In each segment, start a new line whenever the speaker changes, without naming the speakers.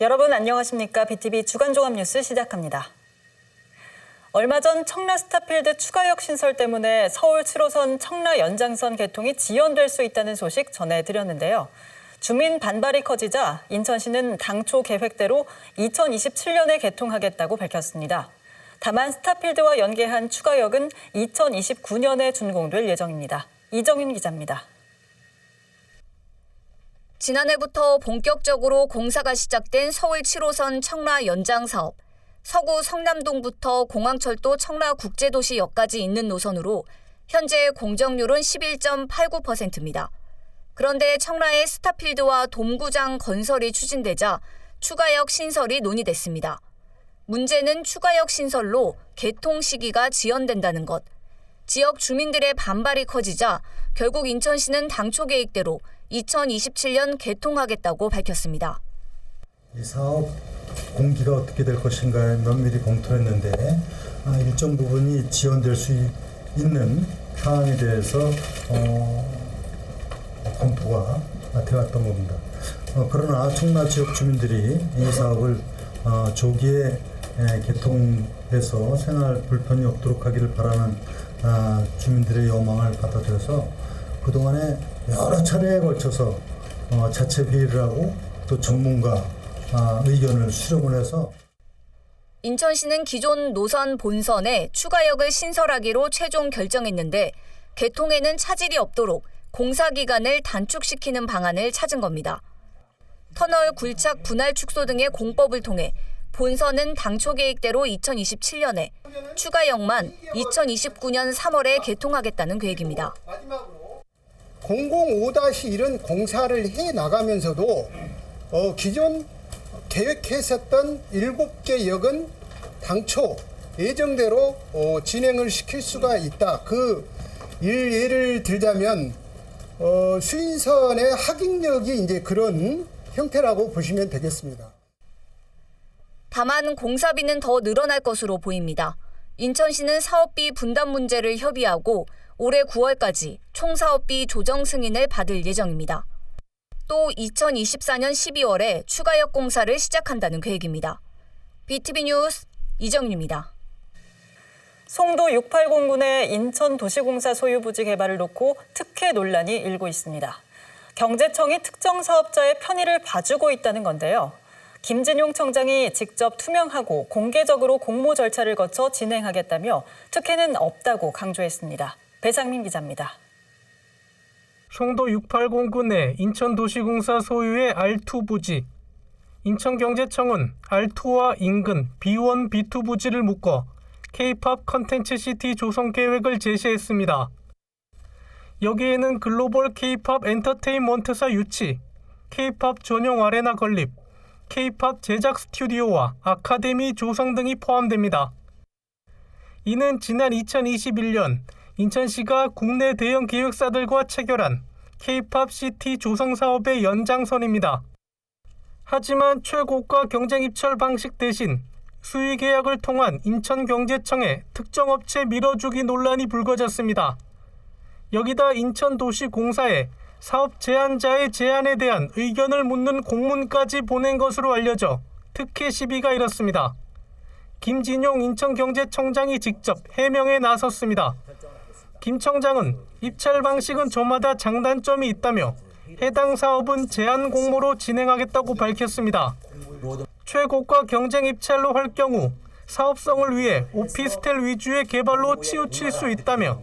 여러분 안녕하십니까? BTV 주간종합뉴스 시작합니다. 얼마 전 청라 스타필드 추가역 신설 때문에 서울 7호선 청라 연장선 개통이 지연될 수 있다는 소식 전해드렸는데요. 주민 반발이 커지자 인천시는 당초 계획대로 2027년에 개통하겠다고 밝혔습니다. 다만 스타필드와 연계한 추가역은 2029년에 준공될 예정입니다. 이정윤 기자입니다.
지난해부터 본격적으로 공사가 시작된 서울 7호선 청라 연장 사업. 서구 성남동부터 공항철도 청라국제도시역까지 있는 노선으로 현재 공정률은 11.89%입니다. 그런데 청라의 스타필드와 돔구장 건설이 추진되자 추가역 신설이 논의됐습니다. 문제는 추가역 신설로 개통 시기가 지연된다는 것. 지역 주민들의 반발이 커지자 결국 인천시는 당초 계획대로 2027년 개통하겠다고 밝혔습니다.
이 사업 공기가 어떻게 될 것인가에 면밀히 검토했는데 일정 부분이 지연될 수 있는 사항에 대해서 검토가 되었던 겁니다. 그러나 청라 지역 주민들이 이 사업을 조기에 개통해서 생활 불편이 없도록 하기를 바라는 주민들의 요망을 받아들여서 그동안에 여러 차례에 걸쳐서 자체 회의를 하고 또 전문가 의견을 수렴을 해서
인천시는 기존 노선 본선에 추가역을 신설하기로 최종 결정했는데 개통에는 차질이 없도록 공사 기간을 단축시키는 방안을 찾은 겁니다. 터널 굴착 분할 축소 등의 공법을 통해 본선은 당초 계획대로 2027년에 추가역만 2029년 3월에 개통하겠다는 계획입니다.
005-1은 공사를 해 나가면서도 기존 계획했었던 7개 역은 당초 예정대로 진행을 시킬 수가 있다. 그 예를 들자면 수인선의 하객역이 이제 그런 형태라고 보시면 되겠습니다.
다만 공사비는 더 늘어날 것으로 보입니다. 인천시는 사업비 분담 문제를 협의하고 올해 9월까지 총 사업비 조정 승인을 받을 예정입니다. 또 2024년 12월에 추가역 공사를 시작한다는 계획입니다. BTV 뉴스 이정윤입니다.
송도 680군의 인천도시공사 소유 부지 개발을 놓고 특혜 논란이 일고 있습니다. 경제청이 특정 사업자의 편의를 봐주고 있다는 건데요. 김진용 청장이 직접 투명하고 공개적으로 공모 절차를 거쳐 진행하겠다며 특혜는 없다고 강조했습니다. 배상민 기자입니다.
송도 680군의 인천도시공사 소유의 R2 부지. 인천경제청은 R2와 인근 B1, B2 부지를 묶어 K-팝 컨텐츠 시티 조성 계획을 제시했습니다. 여기에는 글로벌 K-팝 엔터테인먼트사 유치, K-팝 전용 아레나 건립, K-팝 제작 스튜디오와 아카데미 조성 등이 포함됩니다. 이는 지난 2021년 인천시가 국내 대형 기획사들과 체결한 K-팝 시티 조성 사업의 연장선입니다. 하지만 최고가 경쟁 입찰 방식 대신 수의 계약을 통한 인천경제청의 특정 업체 밀어주기 논란이 불거졌습니다. 여기다 인천도시공사에 사업 제안자의 제안에 대한 의견을 묻는 공문까지 보낸 것으로 알려져 특혜 시비가 일었습니다. 김진용 인천경제청장이 직접 해명에 나섰습니다. 김 청장은 입찰 방식은 저마다 장단점이 있다며 해당 사업은 제안 공모로 진행하겠다고 밝혔습니다. 최고가 경쟁 입찰로 할 경우 사업성을 위해 오피스텔 위주의 개발로 치우칠 수 있다며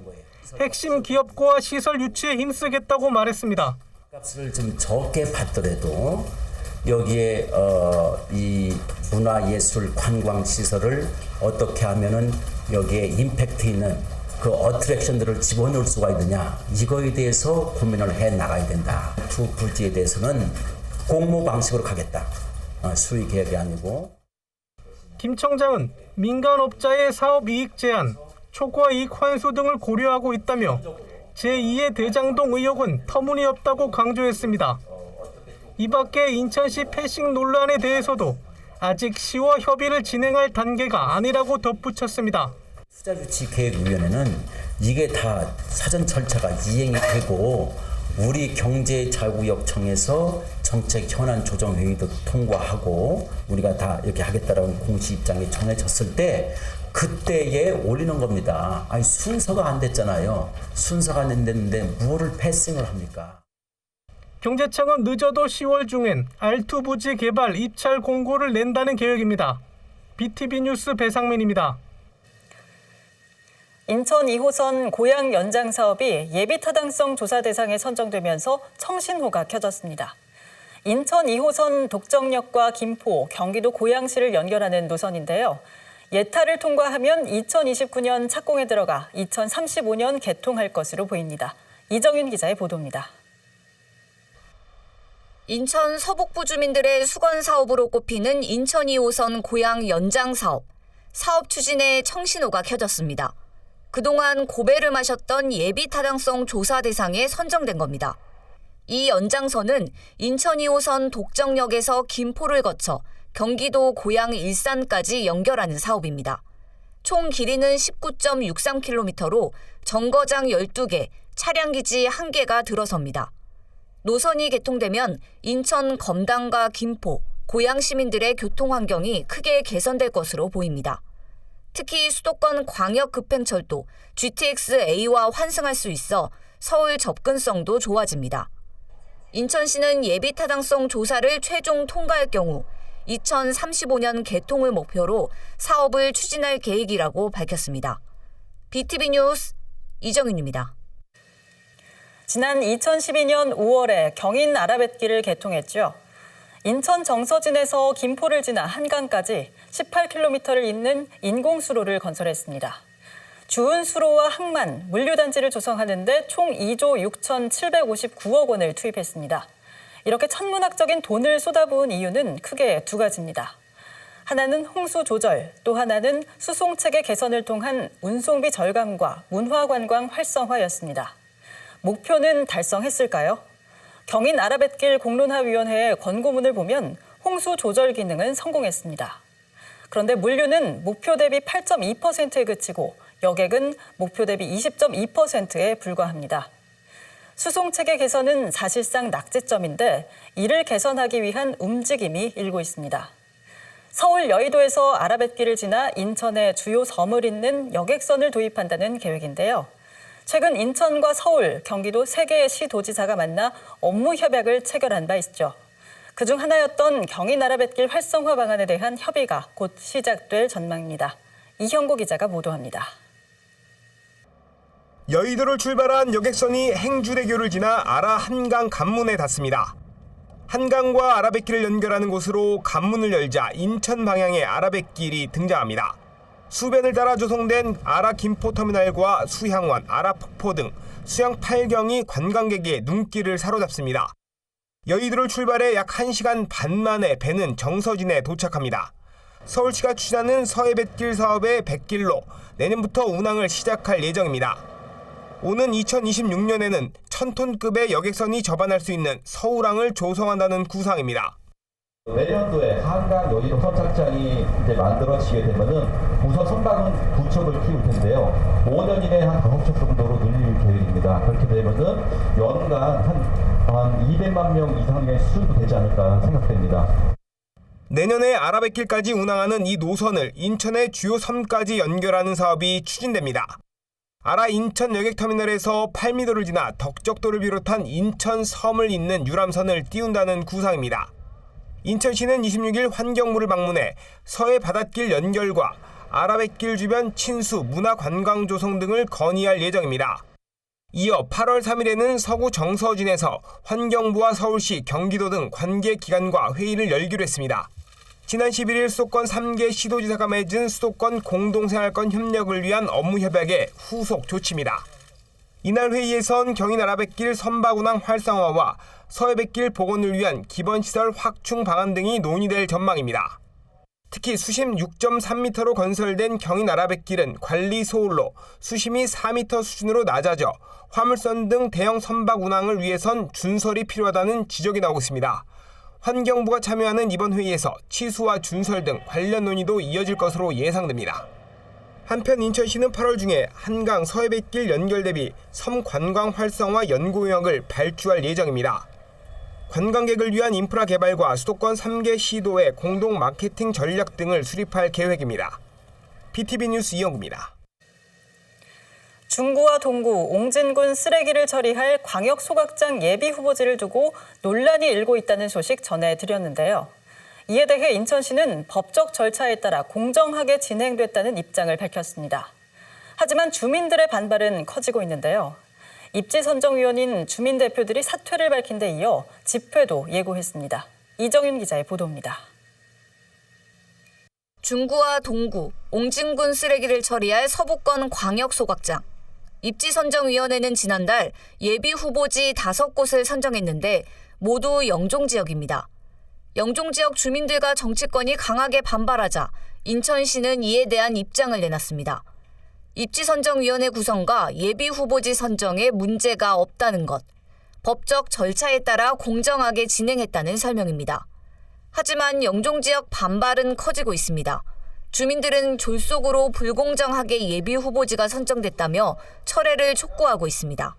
핵심 기업과 시설 유치에 힘쓰겠다고 말했습니다.
값을 좀 적게 받더라도 여기에 이 문화예술 관광 시설을 어떻게 하면은 여기에 임팩트 있는 그 어트랙션들을 집어넣을 수가 있느냐, 이거에 대해서 고민을 해 나가야 된다. 두 부지에 대해서는 공모 방식으로 가겠다. 수의 계획이 아니고.
김 청장은 민간업자의 사업 이익 제한, 초과 이익 환수 등을 고려하고 있다며 제2의 대장동 의혹은 터무니없다고 강조했습니다. 이 밖에 인천시 패싱 논란에 대해서도 아직 시와 협의를 진행할 단계가 아니라고 덧붙였습니다.
투자유치계획위원회는 이게 다 사전 절차가 이행이 되고 우리 경제자구역청에서 정책 현안 조정 회의도 통과하고 우리가 다 이렇게 하겠다라는 공식 입장이 정해졌을 때 그때에 올리는 겁니다. 아니 순서가 안 됐잖아요. 순서가 안 됐는데 뭐를 패싱을 합니까?
경제청은 늦어도 10월 중엔 R2 부지 개발 입찰 공고를 낸다는 계획입니다. BTV 뉴스 배상민입니다.
인천 2호선 고양 연장 사업이 예비 타당성 조사 대상에 선정되면서 청신호가 켜졌습니다. 인천 2호선 독정역과 김포, 경기도 고양시를 연결하는 노선인데요. 예타를 통과하면 2029년 착공에 들어가 2035년 개통할 것으로 보입니다. 이정윤 기자의 보도입니다.
인천 서북부 주민들의 수건 사업으로 꼽히는 인천 2호선 고양 연장 사업. 사업 추진에 청신호가 켜졌습니다. 그동안 고배를 마셨던 예비 타당성 조사 대상에 선정된 겁니다. 이 연장선은 인천 2호선 독정역에서 김포를 거쳐 경기도 고양 일산까지 연결하는 사업입니다. 총 길이는 19.63km로 정거장 12개, 차량기지 1개가 들어섭니다. 노선이 개통되면 인천 검단과 김포, 고양 시민들의 교통 환경이 크게 개선될 것으로 보입니다. 특히 수도권 광역급행철도 GTX-A와 환승할 수 있어 서울 접근성도 좋아집니다. 인천시는 예비 타당성 조사를 최종 통과할 경우 2035년 개통을 목표로 사업을 추진할 계획이라고 밝혔습니다. BTV 뉴스 이정윤입니다.
지난 2012년 5월에 경인 아라뱃길을 개통했죠. 인천 정서진에서 김포를 지나 한강까지 18km를 잇는 인공수로를 건설했습니다. 주은 수로와 항만, 물류단지를 조성하는 데 총 2조 6,759억 원을 투입했습니다. 이렇게 천문학적인 돈을 쏟아부은 이유는 크게 두 가지입니다. 하나는 홍수 조절, 또 하나는 수송체계 개선을 통한 운송비 절감과 문화관광 활성화였습니다. 목표는 달성했을까요? 경인 아라뱃길 공론화위원회의 권고문을 보면 홍수 조절 기능은 성공했습니다. 그런데 물류는 목표 대비 8.2%에 그치고 여객은 목표 대비 20.2%에 불과합니다. 수송체계 개선은 사실상 낙제점인데 이를 개선하기 위한 움직임이 일고 있습니다. 서울 여의도에서 아라뱃길을 지나 인천의 주요 섬을 잇는 여객선을 도입한다는 계획인데요. 최근 인천과 서울, 경기도 3개의 시도지사가 만나 업무 협약을 체결한 바 있죠. 그중 하나였던 경인 아라뱃길 활성화 방안에 대한 협의가 곧 시작될 전망입니다. 이형고 기자가 보도합니다.
여의도를 출발한 여객선이 행주대교를 지나 아라 한강 관문에 닿습니다. 한강과 아라뱃길을 연결하는 곳으로 관문을 열자 인천 방향의 아라뱃길이 등장합니다. 수변을 따라 조성된 아라 김포터미널과 수향원, 아라 폭포 등 수양 8경이 관광객의 눈길을 사로잡습니다. 여의도를 출발해 약 1시간 반 만에 배는 정서진에 도착합니다. 서울시가 추진하는 서해뱃길 사업의 뱃길로 내년부터 운항을 시작할 예정입니다. 오는 2026년에는 1000톤급의 여객선이 접안할 수 있는 서울항을 조성한다는 구상입니다.
내년도에 한강 여의도 선착장이 이제 만들어지게 되면은 우선 선박은 9척을 키울 텐데요. 5년 이내에 한 5척 정도로 늘릴 계획입니다. 그렇게 되면은 연간 한 200만 명 이상의 수준도 되지 않을까 생각됩니다.
내년에 아라뱃길까지 운항하는 이 노선을 인천의 주요 섬까지 연결하는 사업이 추진됩니다. 아라 인천 여객터미널에서 8미도를 지나 덕적도를 비롯한 인천 섬을 잇는 유람선을 띄운다는 구상입니다. 인천시는 26일 환경부를 방문해 서해 바닷길 연결과 아라뱃길 주변 친수 문화관광 조성 등을 건의할 예정입니다. 이어 8월 3일에는 서구 정서진에서 환경부와 서울시, 경기도 등 관계기관과 회의를 열기로 했습니다. 지난 11일 수도권 3개 시도지사가 맺은 수도권 공동생활권 협력을 위한 업무협약의 후속 조치입니다. 이날 회의에선 경인 아라뱃길 선박운항 활성화와 서해뱃길 복원을 위한 기본시설 확충 방안 등이 논의될 전망입니다. 특히 수심 6.3m로 건설된 경인 아라뱃길은 관리 소홀로 수심이 4m 수준으로 낮아져 화물선 등 대형 선박 운항을 위해선 준설이 필요하다는 지적이 나오고 있습니다. 환경부가 참여하는 이번 회의에서 치수와 준설 등 관련 논의도 이어질 것으로 예상됩니다. 한편 인천시는 8월 중에 한강 서해뱃길 연결 대비 섬 관광 활성화 연구용역을 발주할 예정입니다. 관광객을 위한 인프라 개발과 수도권 3개 시도의 공동 마케팅 전략 등을 수립할 계획입니다. BTV 뉴스 이영구입니다.
중구와 동구, 옹진군 쓰레기를 처리할 광역 소각장 예비 후보지를 두고 논란이 일고 있다는 소식 전해드렸는데요. 이에 대해 인천시는 법적 절차에 따라 공정하게 진행됐다는 입장을 밝혔습니다. 하지만 주민들의 반발은 커지고 있는데요. 입지선정위원인 주민 대표들이 사퇴를 밝힌 데 이어 집회도 예고했습니다. 이정윤 기자의 보도입니다.
중구와 동구, 옹진군 쓰레기를 처리할 서부권 광역 소각장. 입지선정위원회는 지난달 예비 후보지 5곳을 선정했는데 모두 영종 지역입니다. 영종 지역 주민들과 정치권이 강하게 반발하자 인천시는 이에 대한 입장을 내놨습니다. 입지선정위원회 구성과 예비 후보지 선정에 문제가 없다는 것, 법적 절차에 따라 공정하게 진행했다는 설명입니다. 하지만 영종 지역 반발은 커지고 있습니다. 주민들은 졸속으로 불공정하게 예비 후보지가 선정됐다며 철회를 촉구하고 있습니다.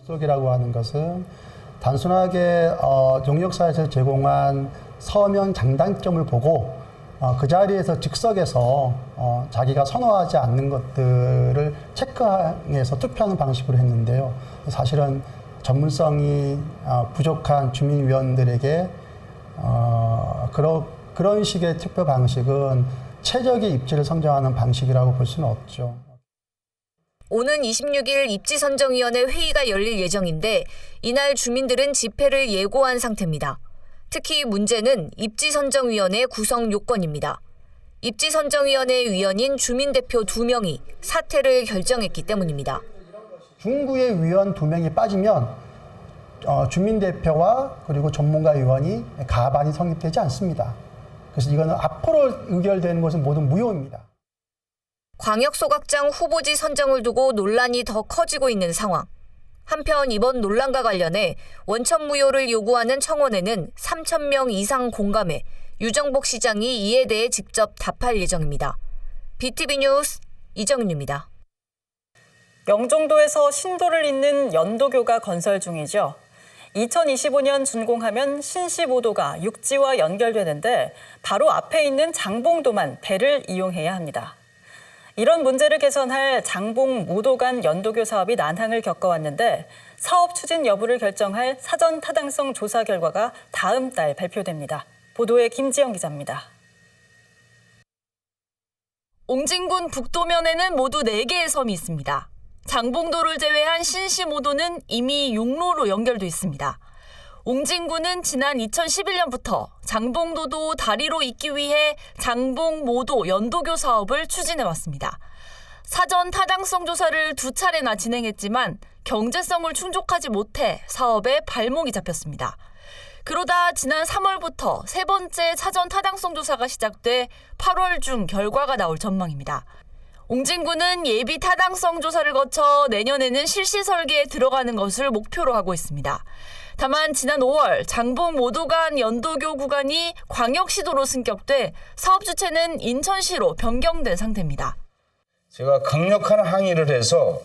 속이라고 하는 것은 단순하게 용역사에서 제공한 서면 장단점을 보고 그 자리에서 즉석에서 자기가 선호하지 않는 것들을 체크해서 투표하는 방식으로 했는데요. 사실은 전문성이 부족한 주민위원들에게 그런 식의 투표 방식은 최적의 입지를 선정하는 방식이라고 볼 수는 없죠.
오는 26일 입지선정위원회 회의가 열릴 예정인데 이날 주민들은 집회를 예고한 상태입니다. 특히 문제는 입지선정위원회 구성 요건입니다. 입지선정위원회 위원인 주민대표 2명이 사퇴를 결정했기 때문입니다.
중구의 위원 2명이 빠지면 주민대표와 그리고 전문가위원이 가반이 성립되지 않습니다. 그래서 이거는 앞으로 의결되는 것은 모두 무효입니다.
광역소각장 후보지 선정을 두고 논란이 더 커지고 있는 상황. 한편 이번 논란과 관련해 원천무효를 요구하는 청원에는 3,000명 이상 공감해 유정복 시장이 이에 대해 직접 답할 예정입니다. BTV 뉴스 이정윤입니다.
영종도에서 신도를 잇는 연도교가 건설 중이죠. 2025년 준공하면 신시모도가 육지와 연결되는데 바로 앞에 있는 장봉도만 배를 이용해야 합니다. 이런 문제를 개선할 장봉모도 간 연도교 사업이 난항을 겪어왔는데 사업 추진 여부를 결정할 사전 타당성 조사 결과가 다음 달 발표됩니다. 보도에 김지영 기자입니다.
옹진군 북도면에는 모두 4개의 섬이 있습니다. 장봉도를 제외한 신시모도는 이미 육로로 연결돼 있습니다. 옹진군은 지난 2011년부터 장봉도도 다리로 잇기 위해 장봉모도 연도교 사업을 추진해왔습니다. 사전 타당성 조사를 2차례나 진행했지만 경제성을 충족하지 못해 사업에 발목이 잡혔습니다. 그러다 지난 3월부터 3번째 사전 타당성 조사가 시작돼 8월 중 결과가 나올 전망입니다. 옹진군은 예비 타당성 조사를 거쳐 내년에는 실시 설계에 들어가는 것을 목표로 하고 있습니다. 다만 지난 5월 장봉모도 간 연도교 구간이 광역시도로 승격돼 사업 주체는 인천시로 변경된 상태입니다.
제가 강력한 항의를 해서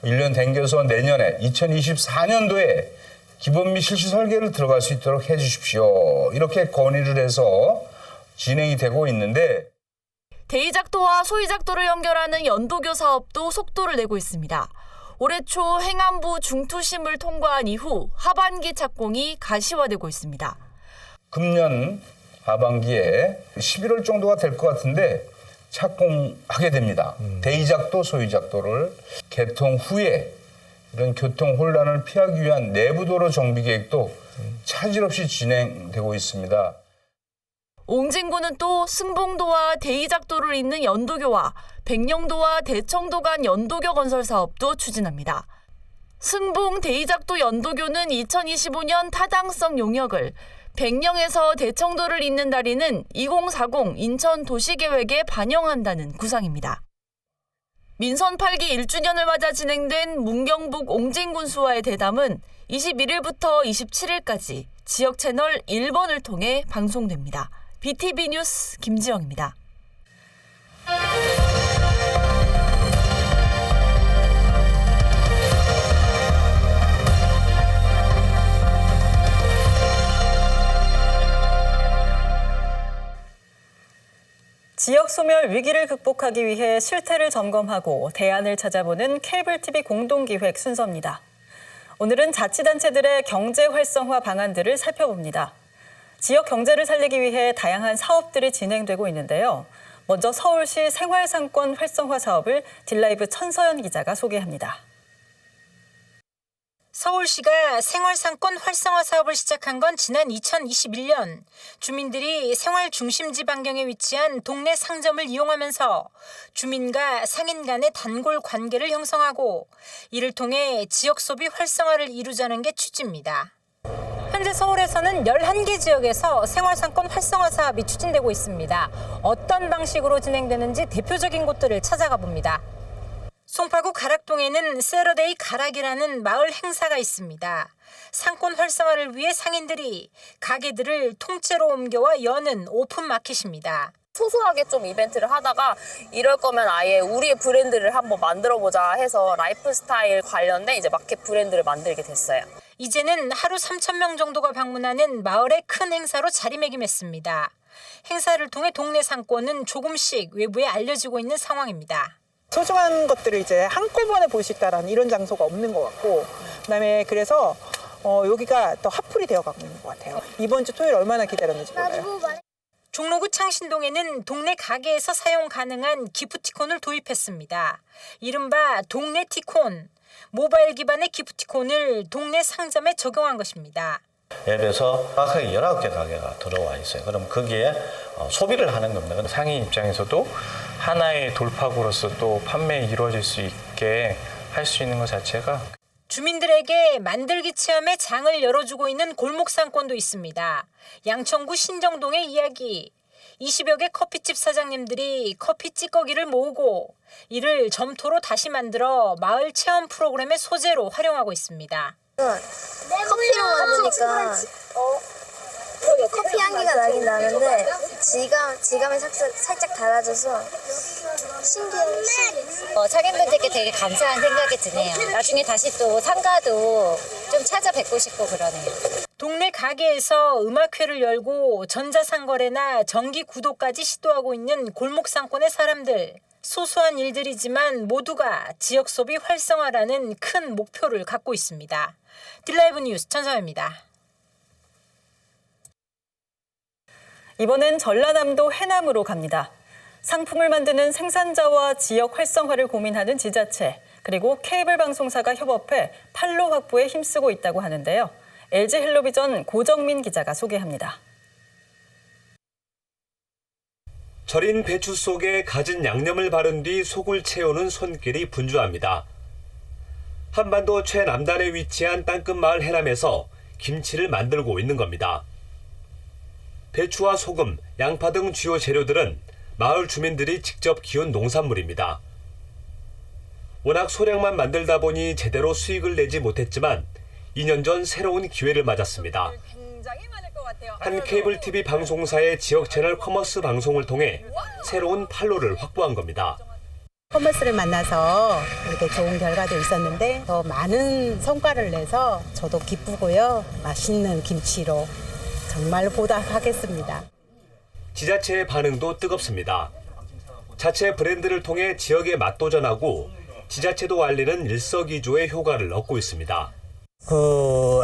1년 당겨서 내년에 2024년도에 기본 및 실시 설계를 들어갈 수 있도록 해 주십시오. 이렇게 건의를 해서 진행이 되고 있는데
대이작도와 소이작도를 연결하는 연도교 사업도 속도를 내고 있습니다. 올해 초 행안부 중투심을 통과한 이후 하반기 착공이 가시화되고 있습니다.
금년 하반기에 11월 정도가 될 것 같은데 착공하게 됩니다. 대이작도, 소이작도를 개통 후에 이런 교통 혼란을 피하기 위한 내부도로 정비 계획도 차질 없이 진행되고 있습니다.
옹진군은 또 승봉도와 대이작도를 잇는 연도교와 백령도와 대청도 간 연도교 건설 사업도 추진합니다. 승봉 대이작도 연도교는 2025년 타당성 용역을, 백령에서 대청도를 잇는 다리는 2040 인천 도시계획에 반영한다는 구상입니다. 민선 8기 1주년을 맞아 진행된 문경북 옹진군수와의 대담은 21일부터 27일까지 지역 채널 1번을 통해 방송됩니다. BTV 뉴스 김지영입니다.
소멸 위기를 극복하기 위해 실태를 점검하고 대안을 찾아보는 케이블 TV 공동기획 순서입니다. 오늘은 자치단체들의 경제 활성화 방안들을 살펴봅니다. 지역 경제를 살리기 위해 다양한 사업들이 진행되고 있는데요. 먼저 서울시 생활상권 활성화 사업을 딜라이브 천서연 기자가 소개합니다.
서울시가 생활상권 활성화 사업을 시작한 건 지난 2021년. 주민들이 생활 중심지 반경에 위치한 동네 상점을 이용하면서 주민과 상인 간의 단골 관계를 형성하고 이를 통해 지역 소비 활성화를 이루자는 게 취지입니다. 현재 서울에서는 11개 지역에서 생활상권 활성화 사업이 추진되고 있습니다. 어떤 방식으로 진행되는지 대표적인 곳들을 찾아가 봅니다. 송파구 가락동에는 세러데이 가락이라는 마을 행사가 있습니다. 상권 활성화를 위해 상인들이 가게들을 통째로 옮겨와 여는 오픈 마켓입니다.
소소하게 좀 이벤트를 하다가 이럴 거면 아예 우리의 브랜드를 한번 만들어보자 해서 라이프스타일 관련된 이제 마켓 브랜드를 만들게 됐어요.
이제는 하루 3,000명 정도가 방문하는 마을의 큰 행사로 자리매김했습니다. 행사를 통해 동네 상권은 조금씩 외부에 알려지고 있는 상황입니다.
소중한 것들을 이제 한꺼번에 볼 수 있다라는 이런 장소가 없는 것 같고, 그다음에 그래서 여기가 더 핫플이 되어가고 있는 것 같아요. 이번 주 토요일 얼마나 기다렸는지 몰라요.
종로구 창신동에는 동네 가게에서 사용 가능한 기프티콘을 도입했습니다. 이른바 동네 티콘, 모바일 기반의 기프티콘을 동네 상점에 적용한 것입니다.
앱에서 정확하게 19개 가게가 들어와 있어요. 그럼 거기에 소비를 하는 겁니다.
상인 입장에서도 하나의 돌파구로서 또 판매에 이루어질 수 있게 할 수 있는 것 자체가
주민들에게 만들기 체험의 장을 열어주고 있는 골목 상권도 있습니다. 양천구 신정동의 이야기. 20여 개 커피집 사장님들이 커피 찌꺼기를 모으고 이를 점토로 다시 만들어 마을 체험 프로그램의 소재로 활용하고 있습니다.
커피로 만드니까 커피 향기가 나긴 나는데 지감이 살짝 달아져서 신기해요.
상인분들께 되게 감사한 생각이 드네요. 나중에 다시 또 상가도 좀 찾아뵙고 싶고 그러네요.
동네 가게에서 음악회를 열고 전자상거래나 정기구독까지 시도하고 있는 골목상권의 사람들. 소소한 일들이지만 모두가 지역 소비 활성화라는 큰 목표를 갖고 있습니다. 딜라이브 뉴스 천서연입니다.
이번엔 전라남도 해남으로 갑니다. 상품을 만드는 생산자와 지역 활성화를 고민하는 지자체, 그리고 케이블 방송사가 협업해 판로 확보에 힘쓰고 있다고 하는데요. LG 헬로비전 고정민 기자가 소개합니다.
절인 배추 속에 갖은 양념을 바른 뒤 속을 채우는 손길이 분주합니다. 한반도 최남단에 위치한 땅끝 마을 해남에서 김치를 만들고 있는 겁니다. 배추와 소금, 양파 등 주요 재료들은 마을 주민들이 직접 키운 농산물입니다. 워낙 소량만 만들다 보니 제대로 수익을 내지 못했지만 2년 전 새로운 기회를 맞았습니다. 한 케이블 TV 방송사의 지역 채널 커머스 방송을 통해 새로운 판로를 확보한 겁니다.
커머스를 만나서 이렇게 좋은 결과도 있었는데 더 많은 성과를 내서 저도 기쁘고요. 맛있는 김치로 정말 보답하겠습니다.
지자체의 반응도 뜨겁습니다. 자체 브랜드를 통해 지역의 맛도 전하고 지자체도 알리는 일석이조의 효과를 얻고 있습니다.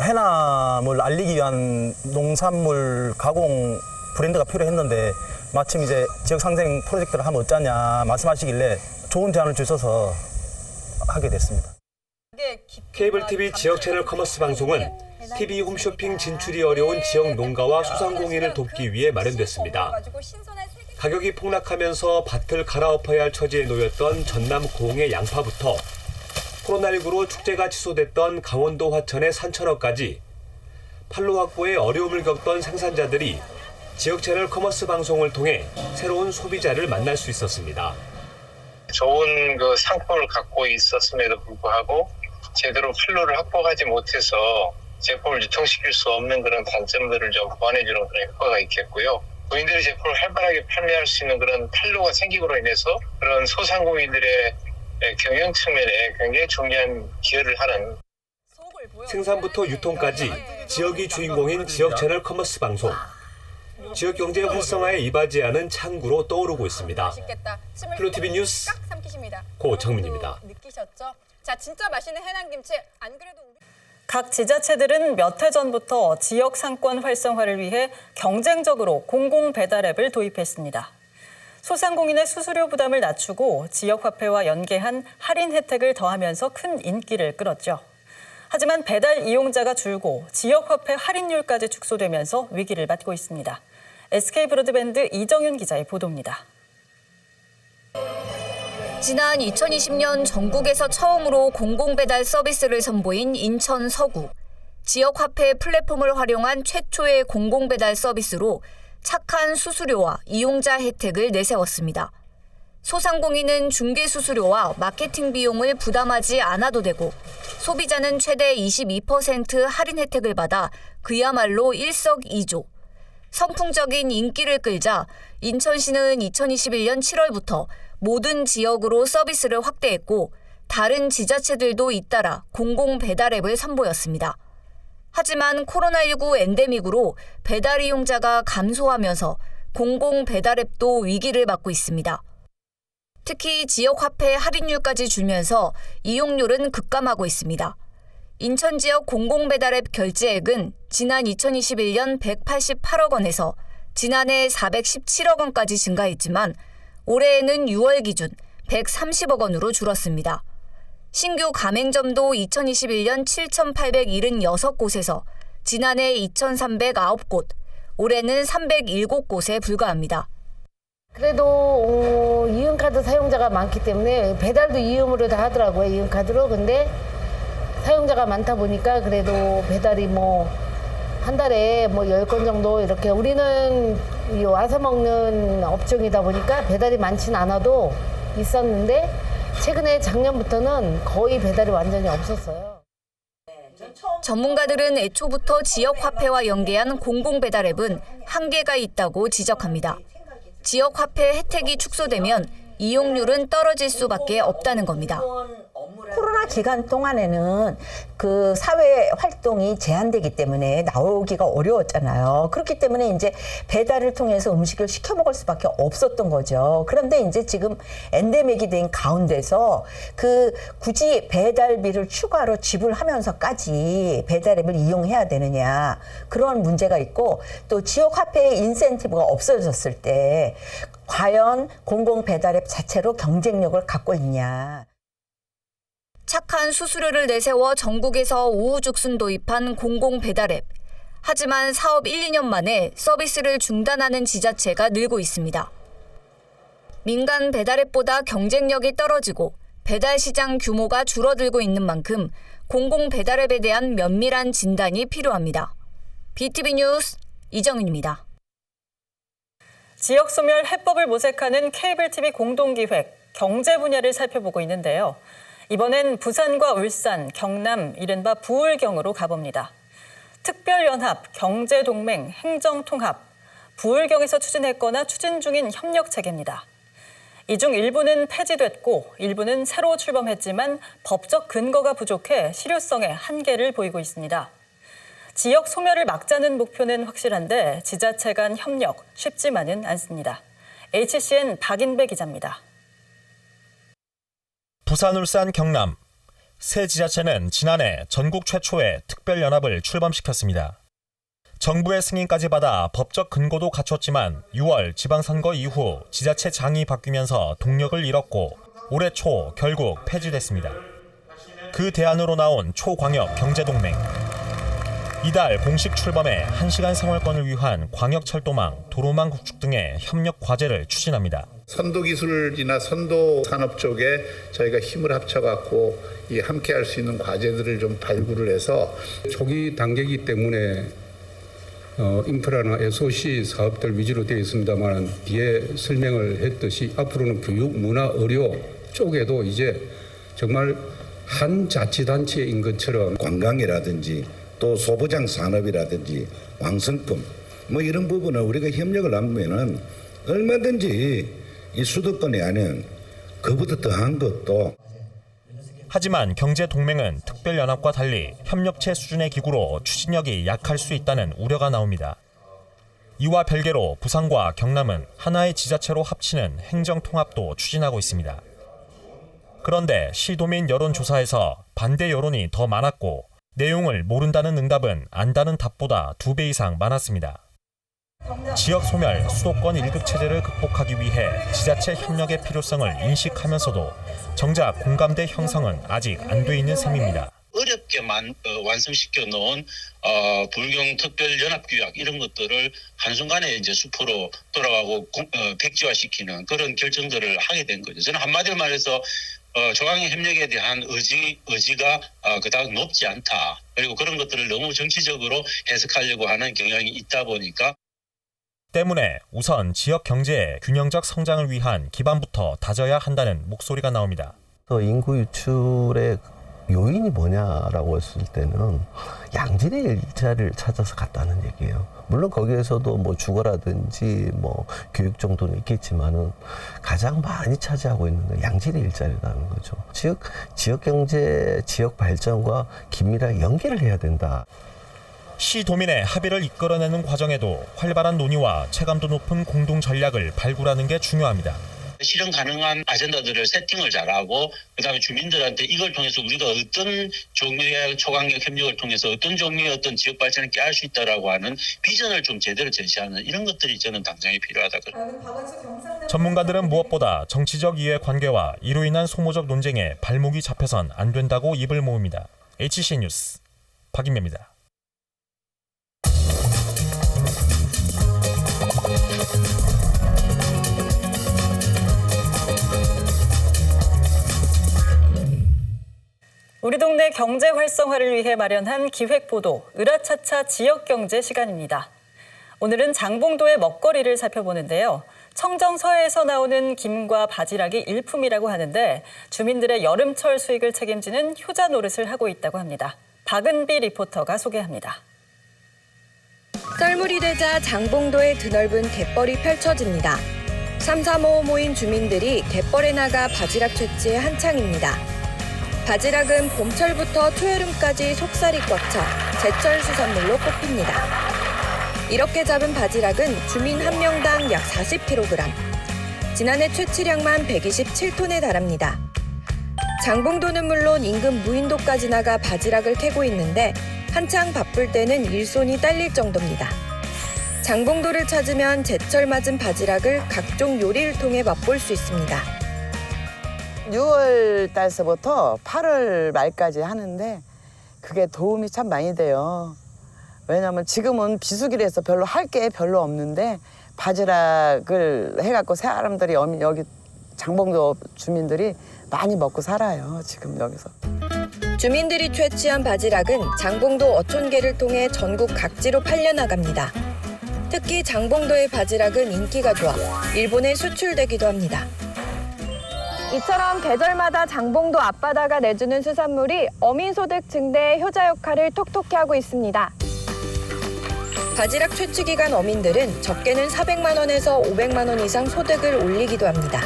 해남을 알리기 위한 농산물 가공 브랜드가 필요했는데 마침 이제 지역 상생 프로젝트를 하면 어쩌냐 말씀하시길래 좋은 제안을 주셔서 하게 됐습니다.
케이블 TV 지역 채널 커머스 방송은 TV 홈쇼핑 진출이 어려운 지역 농가와 소상공인을 돕기 위해 마련됐습니다. 가격이 폭락하면서 밭을 갈아엎어야 할 처지에 놓였던 전남 고흥의 양파부터 코로나19로 축제가 취소됐던 강원도 화천의 산천어까지 판로 확보에 어려움을 겪던 생산자들이 지역 채널 커머스 방송을 통해 새로운 소비자를 만날 수 있었습니다.
좋은 그 상품을 갖고 있었음에도 불구하고 제대로 판로를 확보하지 못해서 제품을 유통시킬 수 없는 그런 단점들을 좀 보완해주는 그런 효과가 있겠고요. 고객들이 제품을 활발하게 판매할 수 있는 그런 판로가 생기므로 인해서 그런 소상공인들의 경영 측면에 굉장히 중요한 기여를 하는
생산부터 유통까지 지역이 주인공인 지역 채널 커머스 방송. 지역 경제 활성화에 이바지하는 창구로 떠오르고 있습니다. 플로티비 뉴스 고정민입니다.
느끼셨죠? 자, 진짜 맛있는 해남김치. 안 그래도
각 지자체들은 몇 해 전부터 지역 상권 활성화를 위해 경쟁적으로 공공 배달 앱을 도입했습니다. 소상공인의 수수료 부담을 낮추고 지역 화폐와 연계한 할인 혜택을 더하면서 큰 인기를 끌었죠. 하지만 배달 이용자가 줄고 지역 화폐 할인율까지 축소되면서 위기를 맞고 있습니다. SK 브로드밴드 이정윤 기자의 보도입니다.
지난 2020년 전국에서 처음으로 공공배달 서비스를 선보인 인천 서구. 지역화폐 플랫폼을 활용한 최초의 공공배달 서비스로 착한 수수료와 이용자 혜택을 내세웠습니다. 소상공인은 중개수수료와 마케팅 비용을 부담하지 않아도 되고 소비자는 최대 22% 할인 혜택을 받아 그야말로 일석이조. 선풍적인 인기를 끌자 인천시는 2021년 7월부터 모든 지역으로 서비스를 확대했고 다른 지자체들도 잇따라 공공 배달 앱을 선보였습니다. 하지만 코로나19 엔데믹으로 배달 이용자가 감소하면서 공공 배달 앱도 위기를 맞고 있습니다. 특히 지역 화폐 할인율까지 줄면서 이용률은 급감하고 있습니다. 인천 지역 공공 배달 앱 결제액은 지난 2021년 188억 원에서 지난해 417억 원까지 증가했지만 올해에는 6월 기준 130억 원으로 줄었습니다. 신규 가맹점도 2021년 7,876곳에서 지난해 2,309곳, 올해는 307곳에 불과합니다.
그래도 이음카드 사용자가 많기 때문에 배달도 이음으로 다 하더라고요. 이음카드로. 근데 사용자가 많다 보니까 그래도 배달이 한 달에 10건 정도 이렇게 우리는 와서 먹는 업종이다 보니까 배달이 많진 않아도 있었는데 최근에 작년부터는 거의 배달이 완전히 없었어요.
전문가들은 애초부터 지역 화폐와 연계한 공공 배달 앱은 한계가 있다고 지적합니다. 지역 화폐 혜택이 축소되면 이용률은 떨어질 수밖에 없다는 겁니다.
코로나 기간 동안에는 그 사회 활동이 제한되기 때문에 나오기가 어려웠잖아요. 그렇기 때문에 이제 배달을 통해서 음식을 시켜 먹을 수밖에 없었던 거죠. 그런데 이제 지금 엔데믹이 된 가운데서 굳이 배달비를 추가로 지불하면서까지 배달 앱을 이용해야 되느냐, 그런 문제가 있고, 또 지역 화폐의 인센티브가 없어졌을 때 과연 공공 배달 앱 자체로 경쟁력을 갖고 있냐.
착한 수수료를 내세워 전국에서 우후죽순 도입한 공공 배달 앱. 하지만 사업 1, 2년 만에 서비스를 중단하는 지자체가 늘고 있습니다. 민간 배달 앱보다 경쟁력이 떨어지고 배달 시장 규모가 줄어들고 있는 만큼 공공 배달 앱에 대한 면밀한 진단이 필요합니다. BTV 뉴스 이정윤입니다.
지역 소멸 해법을 모색하는 케이블 TV 공동기획 경제 분야를 살펴보고 있는데요. 이번엔 부산과 울산, 경남, 이른바 부울경으로 가봅니다. 특별연합, 경제동맹, 행정통합, 부울경에서 추진했거나 추진 중인 협력체계입니다. 이 중 일부는 폐지됐고 일부는 새로 출범했지만 법적 근거가 부족해 실효성에 한계를 보이고 있습니다. 지역 소멸을 막자는 목표는 확실한데 지자체 간 협력 쉽지만은 않습니다. HCN 박인배 기자입니다.
부산, 울산, 경남 세 지자체는 지난해 전국 최초의 특별연합을 출범시켰습니다. 정부의 승인까지 받아 법적 근거도 갖췄지만 6월 지방선거 이후 지자체 장이 바뀌면서 동력을 잃었고 올해 초 결국 폐지됐습니다. 그 대안으로 나온 초광역 경제동맹. 이달 공식 출범해 1시간 생활권을 위한 광역철도망, 도로망 구축 등의 협력 과제를 추진합니다.
선도기술이나 선도산업 쪽에 저희가 힘을 합쳐갖고 함께 할 수 있는 과제들을 좀 발굴을 해서
초기 단계이기 때문에 인프라나 SOC 사업들 위주로 되어 있습니다만 뒤에 설명을 했듯이 앞으로는 교육, 문화, 의료 쪽에도 이제 정말 한 자치단체인 것처럼
관광이라든지 또 소부장 산업이라든지 왕성품 이런 부분을 우리가 협력을 하면은 얼마든지 이 수도권이 아닌 그보다 더한 것도.
하지만 경제동맹은 특별연합과 달리 협력체 수준의 기구로 추진력이 약할 수 있다는 우려가 나옵니다. 이와 별개로 부산과 경남은 하나의 지자체로 합치는 행정통합도 추진하고 있습니다. 그런데 시도민 여론조사에서 반대 여론이 더 많았고 내용을 모른다는 응답은 안다는 답보다 2배 이상 많았습니다. 지역 소멸, 수도권 1급 체제를 극복하기 위해 지자체 협력의 필요성을 인식하면서도 정작 공감대 형성은 아직 안 돼 있는 셈입니다.
어렵게 완성시켜 놓은 불경 특별 연합 규약 이런 것들을 한순간에 이제 수포로 돌아가고 백지화시키는 그런 결정들을 하게 된 거죠. 저는 한마디로 말해서 조강의 협력에 대한 의지가 그닥 높지 않다. 그리고 그런 것들을 너무 정치적으로 해석하려고 하는 경향이 있다 보니까
때문에 우선 지역 경제의 균형적 성장을 위한 기반부터 다져야 한다는 목소리가 나옵니다.
인구 유출의 요인이 뭐냐라고 했을 때는 양질의 일자리를 찾아서 갔다는 얘기예요. 물론 거기에서도 뭐 주거라든지 뭐 교육 정도는 있겠지만은 가장 많이 차지하고 있는 건 양질의 일자리라는 거죠. 즉 지역 경제, 지역 발전과 긴밀하게 연계를 해야 된다.
시도민의 합의를 이끌어내는 과정에도 활발한 논의와 체감도 높은 공동 전략을 발굴하는 게 중요합니다.
실현 가능한 아젠다들을 세팅을 잘하고 그다음에 주민들한테 이걸 통해서 우리가 어떤 종류의 초강력 협력을 통해서 어떤 종류의 어떤 지역 발전을 깨할 수 있다라고 하는 비전을 좀 제대로 제시하는 이런 것들이 저는 당장에 필요하다.
전문가들은 무엇보다 정치적 이해관계와 이로 인한 소모적 논쟁에 발목이 잡혀선 안 된다고 입을 모읍니다. HC 뉴스 박인매입니다.
우리 동네 경제 활성화를 위해 마련한 기획보도 으라차차 지역경제 시간입니다. 오늘은 장봉도의 먹거리를 살펴보는데요. 청정서에서 나오는 김과 바지락이 일품이라고 하는데 주민들의 여름철 수익을 책임지는 효자 노릇을 하고 있다고 합니다. 박은비 리포터가 소개합니다.
썰물이 되자 장봉도의 드넓은 갯벌이 펼쳐집니다. 3, 4, 5 모인 주민들이 갯벌에 나가 바지락 채취에 한창입니다. 바지락은 봄철부터 초여름까지 속살이 꽉 차 제철 수산물로 꼽힙니다. 이렇게 잡은 바지락은 주민 한 명당 약 40kg. 지난해 채취량만 127톤에 달합니다. 장봉도는 물론 인근 무인도까지 나가 바지락을 캐고 있는데 한창 바쁠 때는 일손이 딸릴 정도입니다. 장봉도를 찾으면 제철 맞은 바지락을 각종 요리를 통해 맛볼 수 있습니다.
6월 달서부터 8월 말까지 하는데 그게 도움이 참 많이 돼요. 왜냐면 지금은 비수기라서 별로 할 게 별로 없는데 바지락을 해갖고 사람들이 여기 장봉도 주민들이 많이 먹고 살아요. 지금 여기서.
주민들이 채취한 바지락은 장봉도 어촌계를 통해 전국 각지로 팔려나갑니다. 특히 장봉도의 바지락은 인기가 좋아 일본에 수출되기도 합니다. 이처럼 계절마다 장봉도 앞바다가 내주는 수산물이 어민소득 증대의 효자 역할을 톡톡히 하고 있습니다. 바지락 채취 기간 어민들은 적게는 400만 원에서 500만 원 이상 소득을 올리기도 합니다.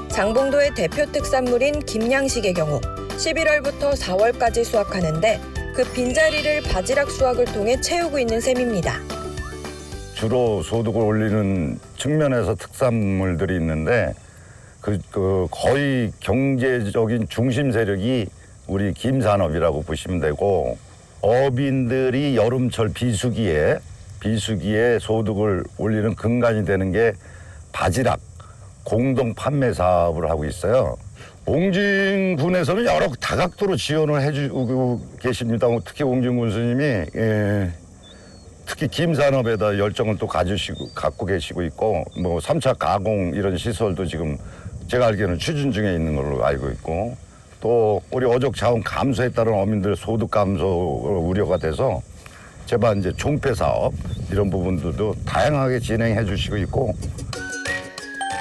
장봉도의 대표 특산물인 김양식의 경우 11월부터 4월까지 수확하는데 그 빈자리를 바지락 수확을 통해 채우고 있는 셈입니다.
주로 소득을 올리는 측면에서 특산물들이 있는데 거의 경제적인 중심 세력이 우리 김산업이라고 보시면 되고 어민들이 여름철 비수기에 소득을 올리는 근간이 되는 게 바지락 공동 판매 사업을 하고 있어요. 옹진군에서는 여러 다각도로 지원을 해주고 계십니다. 특히 옹진군 스님이 특히 김산업에다 열정을 또 갖고 계시고 있고 뭐 3차 가공 이런 시설도 지금 제가 알기로는 추진 중에 있는 걸로 알고 있고 또 우리 어족 자원 감소에 따른 어민들의 소득 감소 우려가 돼서 제발 이제 종폐 사업 이런 부분들도 다양하게 진행해 주시고 있고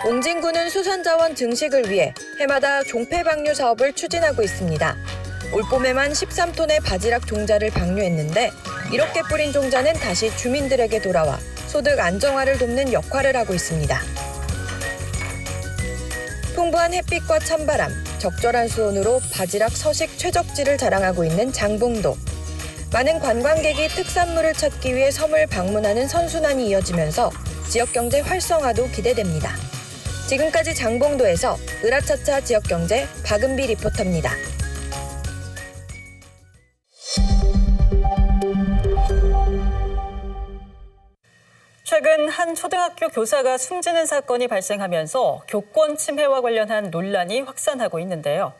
옹진군은 수산자원 증식을 위해 해마다 종폐 방류 사업을 추진하고 있습니다. 올봄에만 13톤의 바지락 종자를 방류했는데 이렇게 뿌린 종자는 다시 주민들에게 돌아와 소득 안정화를 돕는 역할을 하고 있습니다. 풍부한 햇빛과 찬바람, 적절한 수온으로 바지락 서식 최적지를 자랑하고 있는 장봉도.
많은 관광객이 특산물을 찾기 위해 섬을 방문하는 선순환이 이어지면서 지역 경제 활성화도 기대됩니다. 지금까지 장봉도에서 으라차차 지역경제 박은비 리포터입니다.
최근 한 초등학교 교사가 숨지는 사건이 발생하면서 교권 침해와 관련한 논란이 확산하고 있는데요.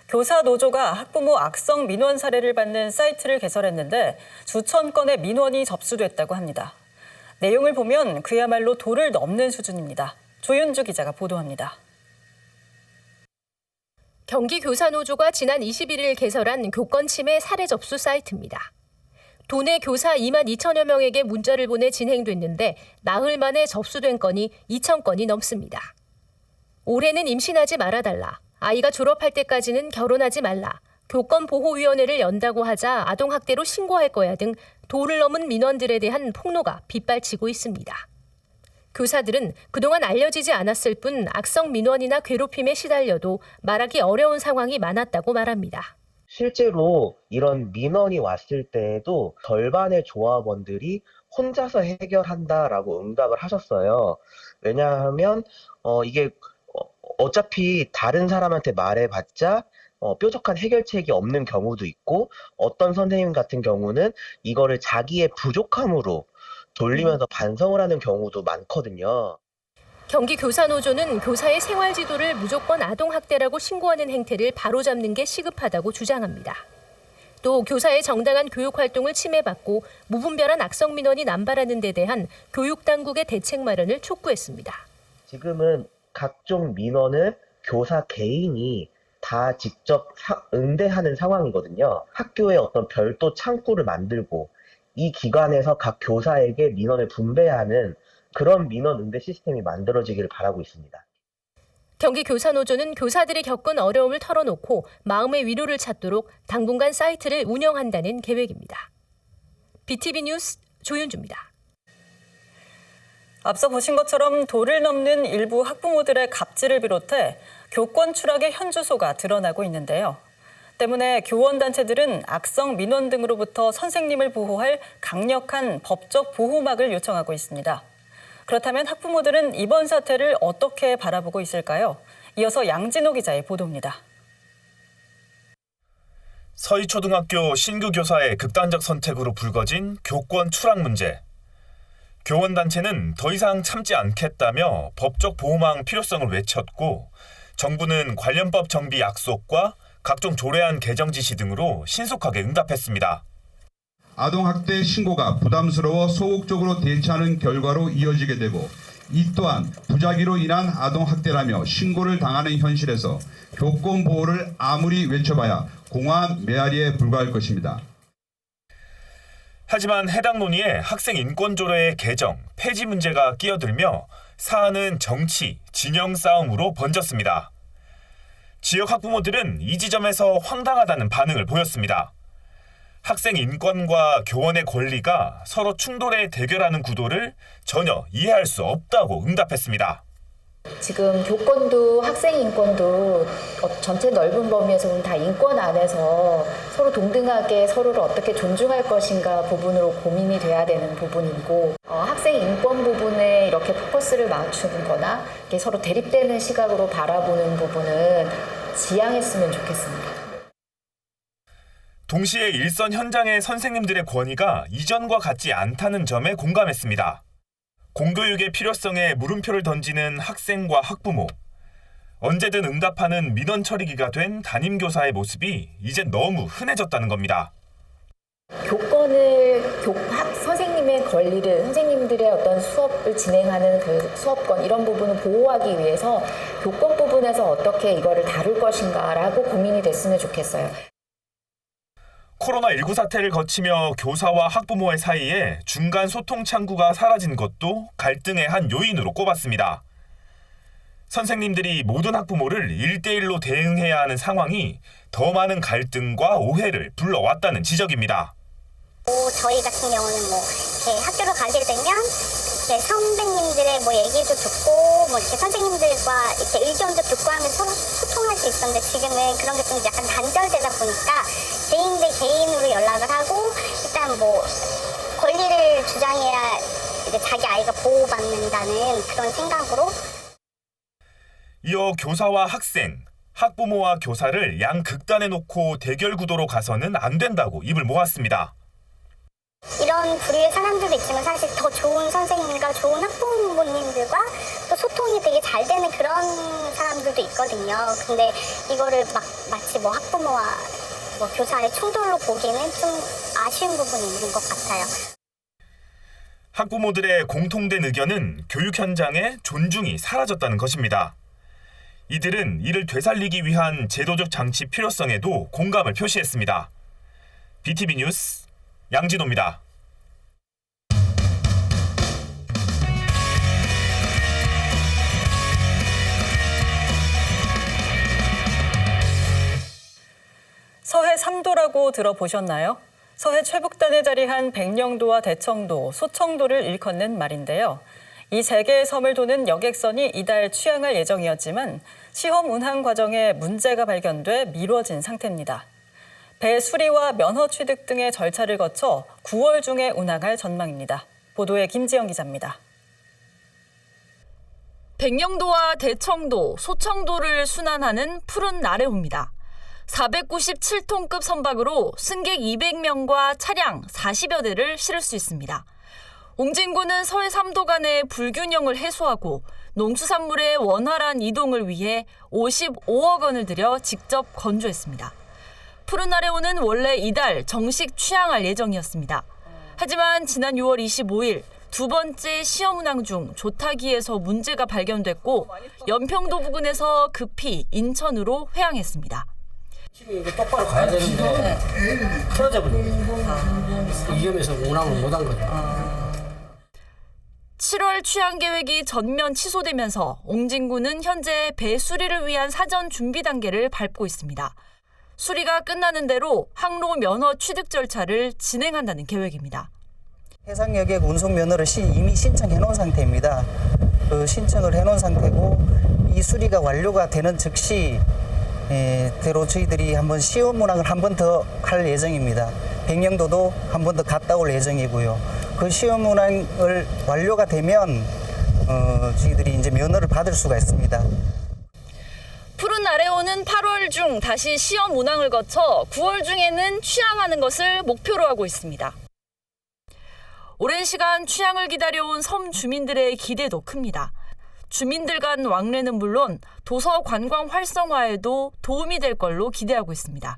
교사 노조가 학부모 악성 민원 사례를 받는 사이트를 개설했는데 수천 건의 민원이 접수됐다고 합니다. 내용을 보면 그야말로 도를 넘는 수준입니다. 조윤주 기자가 보도합니다.
경기교사노조가 지난 21일 개설한 교권 침해 사례 접수 사이트입니다. 도내 교사 2만 2천여 명에게 문자를 보내 진행됐는데 나흘 만에 접수된 건이 2천 건이 넘습니다. 올해는 임신하지 말아달라, 아이가 졸업할 때까지는 결혼하지 말라, 교권보호위원회를 연다고 하자 아동학대로 신고할 거야 등 도를 넘은 민원들에 대한 폭로가 빗발치고 있습니다. 교사들은 그동안 알려지지 않았을 뿐 악성 민원이나 괴롭힘에 시달려도 말하기 어려운 상황이 많았다고 말합니다.
실제로 이런 민원이 왔을 때에도 절반의 조합원들이 혼자서 해결한다라고 응답을 하셨어요. 왜냐하면 이게 어차피 다른 사람한테 말해봤자 뾰족한 해결책이 없는 경우도 있고, 어떤 선생님 같은 경우는 이거를 자기의 부족함으로 돌리면서 반성을 하는 경우도 많거든요.
경기교사노조는 교사의 생활지도를 무조건 아동학대라고 신고하는 행태를 바로잡는 게 시급하다고 주장합니다. 또 교사의 정당한 교육활동을 침해받고 무분별한 악성 민원이 남발하는 데 대한 교육당국의 대책 마련을 촉구했습니다.
지금은 각종 민원을 교사 개인이 다 직접 응대하는 상황이거든요. 학교에 어떤 별도 창구를 만들고 이 기관에서 각 교사에게 민원을 분배하는 그런 민원 응대 시스템이 만들어지기를 바라고 있습니다.
경기교사노조는 교사들이 겪은 어려움을 털어놓고 마음의 위로를 찾도록 당분간 사이트를 운영한다는 계획입니다. BTV 뉴스 조윤주입니다.
앞서 보신 것처럼 도를 넘는 일부 학부모들의 갑질을 비롯해 교권 추락의 현주소가 드러나고 있는데요. 때문에 교원단체들은 악성 민원 등으로부터 선생님을 보호할 강력한 법적 보호막을 요청하고 있습니다. 그렇다면 학부모들은 이번 사태를 어떻게 바라보고 있을까요? 이어서 양진호 기자의 보도입니다.
서희초등학교 신규 교사의 극단적 선택으로 불거진 교권 추락 문제. 교원단체는 더 이상 참지 않겠다며 법적 보호망 필요성을 외쳤고, 정부는 관련법 정비 약속과 각종 조례안 개정 지시 등으로 신속하게 응답했습니다.
아동학대 신고가 부담스러워 소극적으로 대처하는 결과로 이어지게 되고, 이 또한 부작위로 인한 아동학대라며 신고를 당하는 현실에서 교권 보호를 아무리 외쳐봐야 공허한 메아리에 불과할 것입니다.
하지만 해당 논의에 학생 인권조례의 개정, 폐지 문제가 끼어들며 사안은 정치, 진영 싸움으로 번졌습니다. 지역 학부모들은 이 지점에서 황당하다는 반응을 보였습니다. 학생 인권과 교원의 권리가 서로 충돌해 대결하는 구도를 전혀 이해할 수 없다고 응답했습니다.
지금 교권도 학생 인권도 전체 넓은 범위에서 보면 다 인권 안에서 서로 동등하게 서로를 어떻게 존중할 것인가 부분으로 고민이 돼야 되는 부분이고, 학생 인권 부분에 이렇게 포커스를 맞추는 거나 서로 대립되는 시각으로 바라보는 부분은 지양했으면 좋겠습니다.
동시에 일선 현장의 선생님들의 권위가 이전과 같지 않다는 점에 공감했습니다. 공교육의 필요성에 물음표를 던지는 학생과 학부모. 언제든 응답하는 민원 처리기가 된 담임교사의 모습이 이젠 너무 흔해졌다는 겁니다.
교권을 선생님의 권리를, 선생님들의 어떤 수업을 진행하는 그 수업권 이런 부분을 보호하기 위해서 교권 부분에서 어떻게 이거를 다룰 것인가라고 고민이 됐으면 좋겠어요.
코로나19 사태를 거치며 교사와 학부모의 사이에 중간 소통 창구가 사라진 것도 갈등의 한 요인으로 꼽았습니다. 선생님들이 모든 학부모를 1대1로 대응해야 하는 상황이 더 많은 갈등과 오해를 불러왔다는 지적입니다.
저희 같은 경우는 이렇게 학교를 가게 되면 선배님들의 얘기도 듣고 이렇게 선생님들과 이렇게 의견도 듣고 하면서 소통할 수 있었는데, 지금은 그런 게 좀 약간 단절되다 보니까 개인 대 개인으로 연락을 생각을 하고 일단 뭐 권리를 주장해야 이제 자기 아이가 보호받는다는 그런 생각으로.
이어 교사와 학생, 학부모와 교사를 양극단에 놓고 대결 구도로 가서는 안 된다고 입을 모았습니다.
이런 부류의 사람들도 있지만 사실 더 좋은 선생님과 좋은 학부모님들과 또 소통이 되게 잘 되는 그런 사람들도 있거든요. 근데 이거를 마치 뭐 학부모와 뭐 교사의 충돌로 보기는 좀 아쉬운 부분이 있는 것 같아요.
학부모들의 공통된 의견은 교육 현장에 존중이 사라졌다는 것입니다. 이들은 이를 되살리기 위한 제도적 장치 필요성에도 공감을 표시했습니다. BTV 뉴스 양진호입니다.
서해 3도라고 들어보셨나요? 서해 최북단에 자리한 백령도와 대청도, 소청도를 일컫는 말인데요. 이 세 개의 섬을 도는 여객선이 이달 취항할 예정이었지만 시험 운항 과정에 문제가 발견돼 미뤄진 상태입니다. 배 수리와 면허 취득 등의 절차를 거쳐 9월 중에 운항할 전망입니다. 보도에 김지영 기자입니다.
백령도와 대청도, 소청도를 순환하는 푸른 나래호입니다. 497톤급 선박으로 승객 200명과 차량 40여 대를 실을 수 있습니다. 옹진군은 서해 3도 간의 불균형을 해소하고 농수산물의 원활한 이동을 위해 55억 원을 들여 직접 건조했습니다. 푸른 나래호는 원래 이달 정식 취항할 예정이었습니다. 하지만 지난 6월 25일 두 번째 시험 운항 중 조타기에서 문제가 발견됐고 연평도 부근에서 급히 인천으로 회항했습니다.
이거 똑바로 가야 되는데 틀어져 버린 이 점에서 운항을 못한 거죠.
7월 취항 계획이 전면 취소되면서 옹진군은 현재 배 수리를 위한 사전 준비 단계를 밟고 있습니다. 수리가 끝나는 대로 항로 면허 취득 절차를 진행한다는 계획입니다.
해상여객 운송 면허를 이미 신청해 놓은 상태입니다. 신청을 해놓은 상태고 이 수리가 완료가 되는 즉시 대로 저희들이 한번 시험 운항을 한 번 더 할 예정입니다. 백령도도 한 번 더 갔다 올 예정이고요. 그 시험 운항을 완료가 되면 저희들이 이제 면허를 받을 수가 있습니다.
푸른 나래호는 8월 중 다시 시험 운항을 거쳐 9월 중에는 취항하는 것을 목표로 하고 있습니다. 오랜 시간 취항을 기다려온 섬 주민들의 기대도 큽니다. 주민들 간 왕래는 물론 도서 관광 활성화에도 도움이 될 걸로 기대하고 있습니다.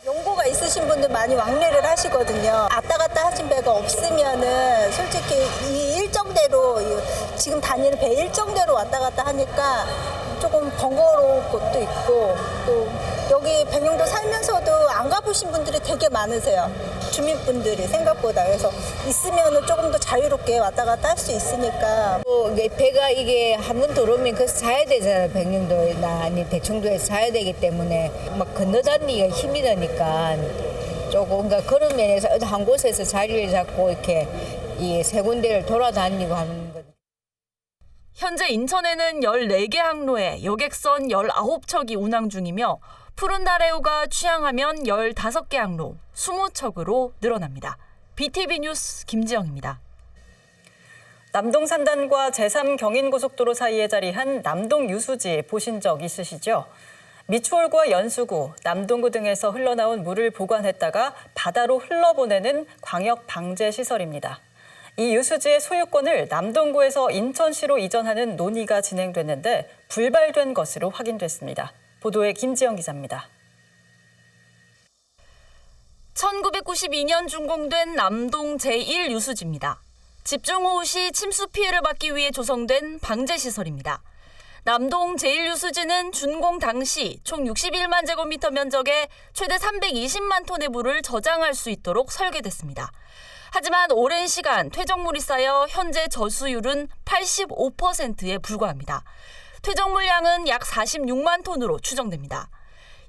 용고가 있으신 분들 많이 왕래를 하시거든요. 왔다 갔다 하신 배가 없으면은 솔직히 이 일정대로 지금 다니는 배 일정대로 왔다 갔다 하니까 조금 번거로울 것도 있고 또 여기 백령도 살면서도 안 가보신 분들이 되게 많으세요. 주민분들이 생각보다. 그래서 있으면은 조금 더 자유롭게 왔다 갔다 할 수 있으니까.
배가 이게 한 번 들어오면 거기서 자야 되잖아요. 백령도나 아니 대청도에서 자야 되기 때문에 막 건너다니기가 힘이 드니까 조금 그러니까 그런 면에서 한 곳에서 자리를 잡고 이렇게 이 세 군데를 돌아다니고 하는 것.
현재 인천에는 14개 항로에 여객선 19척이 운항 중이며 푸른 나래호가 취항하면 15개 항로, 20척으로 늘어납니다. BTV 뉴스 김지영입니다.
남동산단과 제3경인고속도로 사이에 자리한 남동 유수지 보신 적 있으시죠? 미추홀구와 연수구, 남동구 등에서 흘러나온 물을 보관했다가 바다로 흘러보내는 광역 방제 시설입니다. 이 유수지의 소유권을 남동구에서 인천시로 이전하는 논의가 진행됐는데 불발된 것으로 확인됐습니다. 보도에 김지영 기자입니다.
1992년 준공된 남동 제1유수지입니다. 집중호우 시 침수 피해를 막기 위해 조성된 방제시설입니다. 남동 제1유수지는 준공 당시 총 61만 제곱미터 면적에 최대 320만 톤의 물을 저장할 수 있도록 설계됐습니다. 하지만 오랜 시간 퇴적물이 쌓여 현재 저수율은 85%에 불과합니다. 퇴적물량은 약 46만 톤으로 추정됩니다.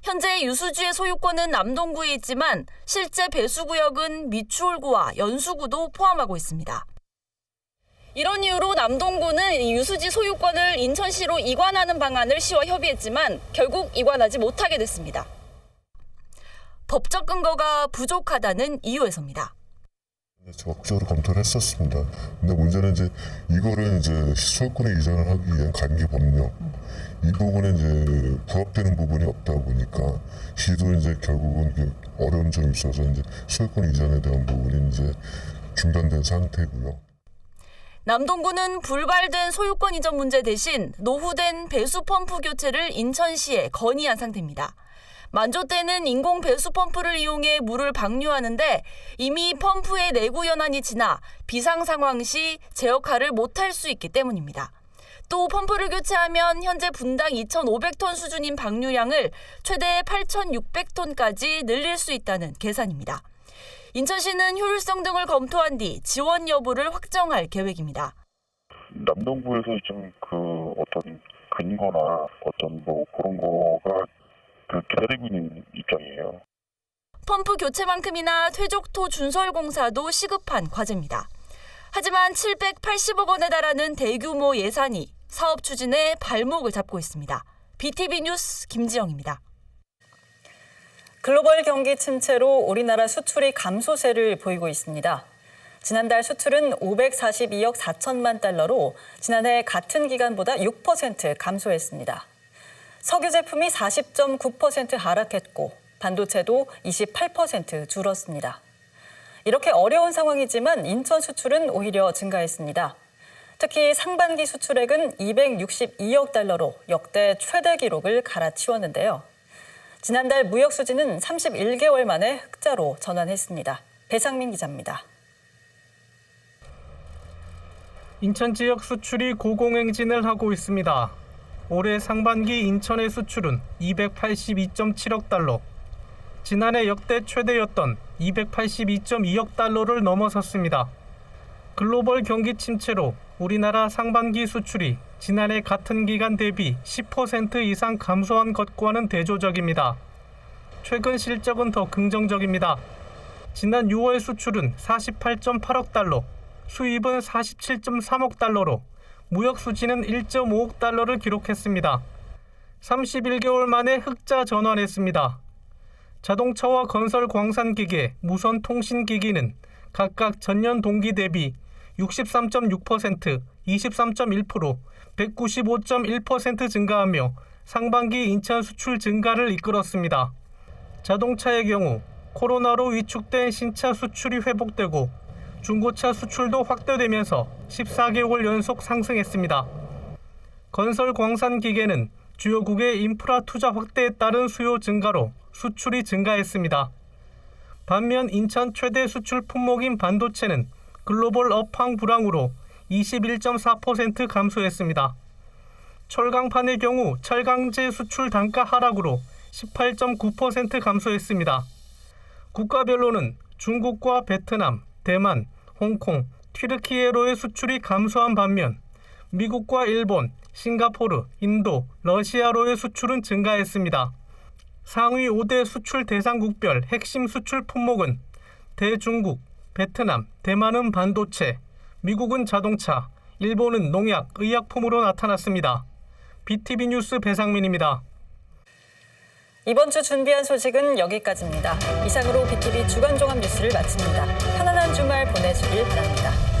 현재 유수지의 소유권은 남동구에 있지만 실제 배수구역은 미추홀구와 연수구도 포함하고 있습니다. 이런 이유로 남동구는 유수지 소유권을 인천시로 이관하는 방안을 시와 협의했지만 결국 이관하지 못하게 됐습니다. 법적 근거가 부족하다는 이유에서입니다.
적극적으로 검토를 했었습니다. 근데 문제는 이제 이거를 이제 소유권에 이전을 하기 위한 관계 법령 이 부분에 이제 부합되는 부분이 없다 보니까 시도 이제 결국은 어려운 점이 있어서 이제 소유권 이전에 대한 부분이 이제 중단된 상태고요.
남동구는 불발된 소유권 이전 문제 대신 노후된 배수 펌프 교체를 인천시에 건의한 상태입니다. 만조대는 인공 배수 펌프를 이용해 물을 방류하는데 이미 펌프의 내구 연한이 지나 비상 상황 시 제 역할을 못할 수 있기 때문입니다. 또 펌프를 교체하면 현재 분당 2,500톤 수준인 방류량을 최대 8,600톤까지 늘릴 수 있다는 계산입니다. 인천시는 효율성 등을 검토한 뒤 지원 여부를 확정할 계획입니다.
남동구에서 좀 어떤 근거나 어떤 그런 거가 기다리고 있는 입장이에요.
펌프 교체만큼이나 퇴적토 준설 공사도 시급한 과제입니다. 하지만 780억 원에 달하는 대규모 예산이 사업 추진에 발목을 잡고 있습니다. BTV 뉴스 김지영입니다.
글로벌 경기 침체로 우리나라 수출이 감소세를 보이고 있습니다. 지난달 수출은 542억 4천만 달러로 지난해 같은 기간보다 6% 감소했습니다. 석유 제품이 40.9% 하락했고 반도체도 28% 줄었습니다. 이렇게 어려운 상황이지만 인천 수출은 오히려 증가했습니다. 특히 상반기 수출액은 262억 달러로 역대 최대 기록을 갈아치웠는데요. 지난달 무역 수지는 31개월 만에 흑자로 전환했습니다. 배상민 기자입니다.
인천 지역 수출이 고공행진을 하고 있습니다. 올해 상반기 인천의 수출은 282.7억 달러, 지난해 역대 최대였던 282.2억 달러를 넘어섰습니다. 글로벌 경기 침체로 우리나라 상반기 수출이 지난해 같은 기간 대비 10% 이상 감소한 것과는 대조적입니다. 최근 실적은 더 긍정적입니다. 지난 6월 수출은 48.8억 달러, 수입은 47.3억 달러로 무역 수지는 1.5억 달러를 기록했습니다. 31개월 만에 흑자 전환했습니다. 자동차와 건설 광산기계, 무선통신기기는 각각 전년 동기 대비 63.6%, 23.1%, 195.1% 증가하며 상반기 인천 수출 증가를 이끌었습니다. 자동차의 경우 코로나로 위축된 신차 수출이 회복되고 중고차 수출도 확대되면서 14개월 연속 상승했습니다. 건설 광산기계는 주요국의 인프라 투자 확대에 따른 수요 증가로 수출이 증가했습니다. 반면 인천 최대 수출 품목인 반도체는 글로벌 업황 불황으로 21.4% 감소했습니다. 철강판의 경우 철강제 수출 단가 하락으로 18.9% 감소했습니다. 국가별로는 중국과 베트남, 대만, 홍콩, 튀르키예로의 수출이 감소한 반면 미국과 일본, 싱가포르, 인도, 러시아로의 수출은 증가했습니다. 상위 5대 수출 대상국별 핵심 수출 품목은 대중국, 베트남, 대만은 반도체, 미국은 자동차, 일본은 농약, 의약품으로 나타났습니다. BTV 뉴스 배상민입니다.
이번 주 준비한 소식은 여기까지입니다. 이상으로 BTV 주간 종합 뉴스를 마칩니다. 편안한 주말 보내시길 바랍니다.